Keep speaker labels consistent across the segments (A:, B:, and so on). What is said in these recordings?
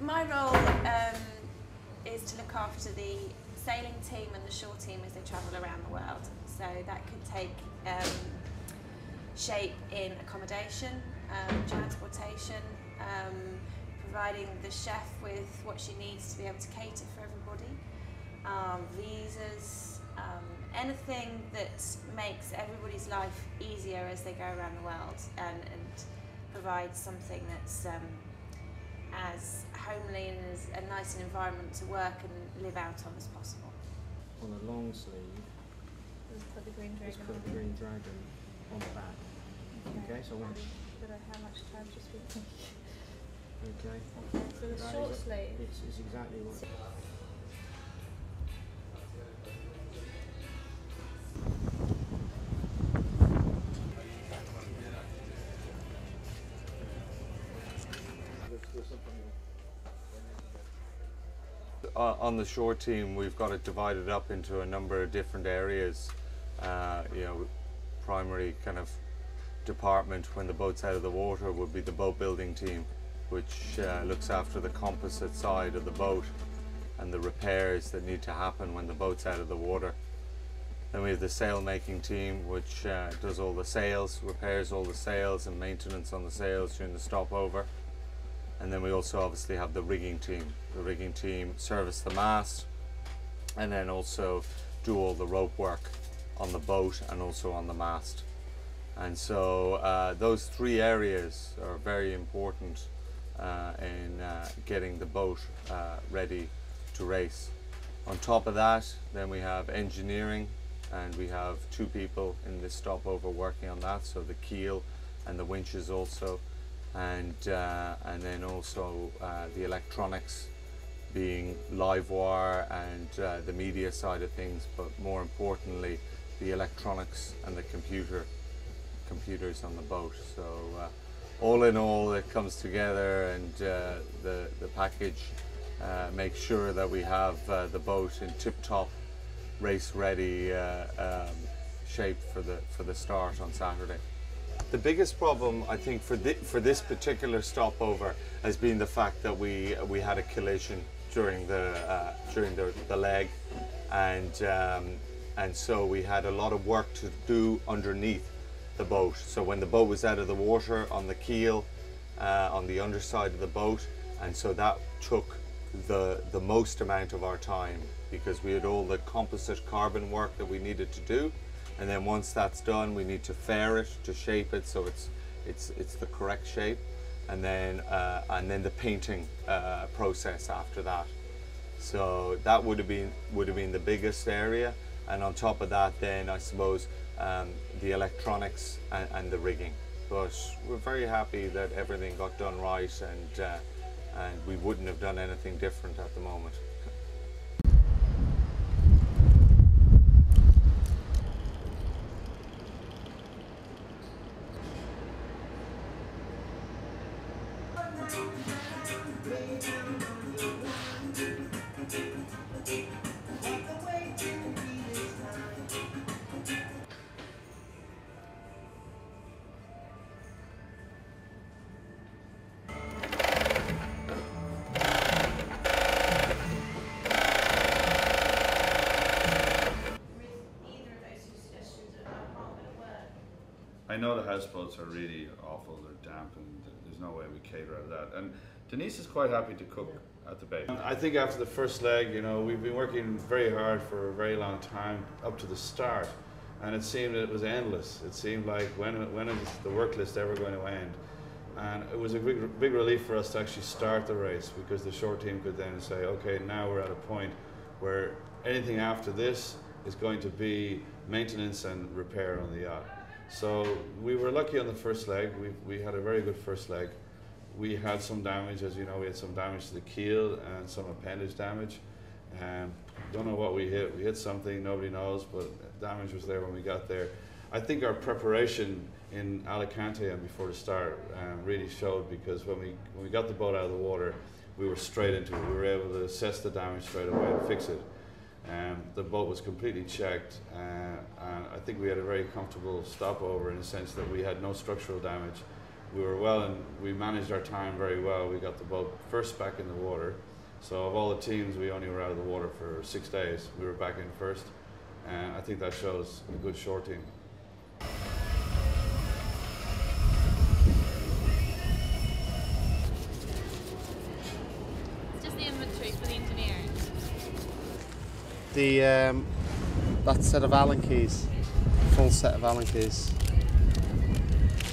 A: My role is to look after the sailing team and the shore team as they travel around the world. So that could take shape in accommodation, transportation, providing the chef with what she needs to be able to cater for everybody, visas, anything that makes everybody's life easier as they go around the world, and provides something that's as homely and as a nice an environment to work and live out on as possible.
B: On a long sleeve,
C: Just put the green dragon
B: just put
C: on
B: the green dragon on the back. Okay, so once.
C: But how much time do you speak?
B: Okay.
C: Okay, so the
B: That
C: short
B: is
C: sleeve.
B: It's exactly what.
D: On the shore team, we've got it divided up into a number of different areas. You know, primary kind of department when the boat's out of the water would be the boat building team, which looks after the composite side of the boat and the repairs that need to happen when the boat's out of the water. Then we have the sail making team, which does all the sails, repairs all the sails and maintenance on the sails during the stopover. And then we also obviously have the rigging team. The rigging team service the mast and then also do all the rope work on the boat and also on the mast. And so those three areas are very important in getting the boat ready to race. On top of that, then we have engineering, and we have two people in this stopover working on that, so the keel and the winches also. And then also the electronics, being live wire and the media side of things, but more importantly the electronics and the computers on the boat. So all in all, it comes together, and the package makes sure that we have the boat in tip-top race ready shape for the start on Saturday. The biggest problem, I think, for this particular stopover has been the fact that we had a collision during the leg, and so we had a lot of work to do underneath the boat. So when the boat was out of the water, on the keel, on the underside of the boat, and so that took the most amount of our time, because we had all the composite carbon work that we needed to do. And then once that's done, we need to fair it, to shape it so it's the correct shape, and then the painting process after that. So that would have been the biggest area, and on top of that, then I suppose the electronics and the rigging. But we're very happy that everything got done right, and we wouldn't have done anything different at the moment.
E: I know the houseboats are really awful, they're damp, and there's no way we cater out of that. And Denise is quite happy to cook at the bay. I think after the first leg, you know, we've been working very hard for a very long time up to the start, and it seemed that it was endless. It seemed like when is the work list ever going to end? And it was a big relief for us to actually start the race, because the short team could then say, okay, now we're at a point where anything after this is going to be maintenance and repair on the yacht. So we were lucky on the first leg. We had a very good first leg. We had some damage, as you know, we had some damage to the keel and some appendage damage. Don't know what we hit. We hit something, nobody knows, but damage was there when we got there. I think our preparation in Alicante and before the start really showed, because when we got the boat out of the water, we were straight into it. We were able to assess the damage straight away and fix it. The boat was completely checked, and I think we had a very comfortable stopover in the sense that we had no structural damage, we were well, and we managed our time very well. We got the boat first back in the water. So of all the teams, we only were out of the water for 6 days. We were back in first, and I think that shows a good shore team.
C: It's just the inventory for the engineering.
F: That set of Allen keys, full set of Allen keys.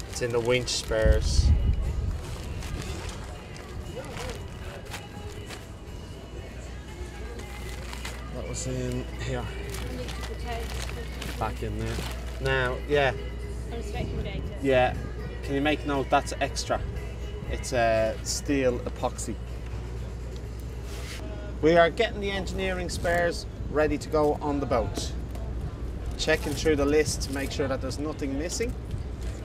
F: It's in the winch spares. That was in here, back in there. Now, yeah, yeah. Can you make note? That's extra. It's a steel epoxy. We are getting the engineering spares ready to go on the boat. Checking through the list to make sure that there's nothing missing,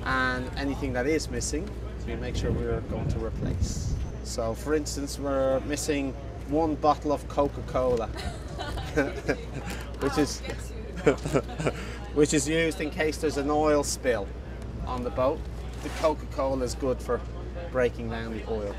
F: and anything that is missing, we make sure we're going to replace. So, for instance, we're missing 1 bottle of Coca-Cola, which is used in case there's an oil spill on the boat. The Coca-Cola is good for breaking down the oil.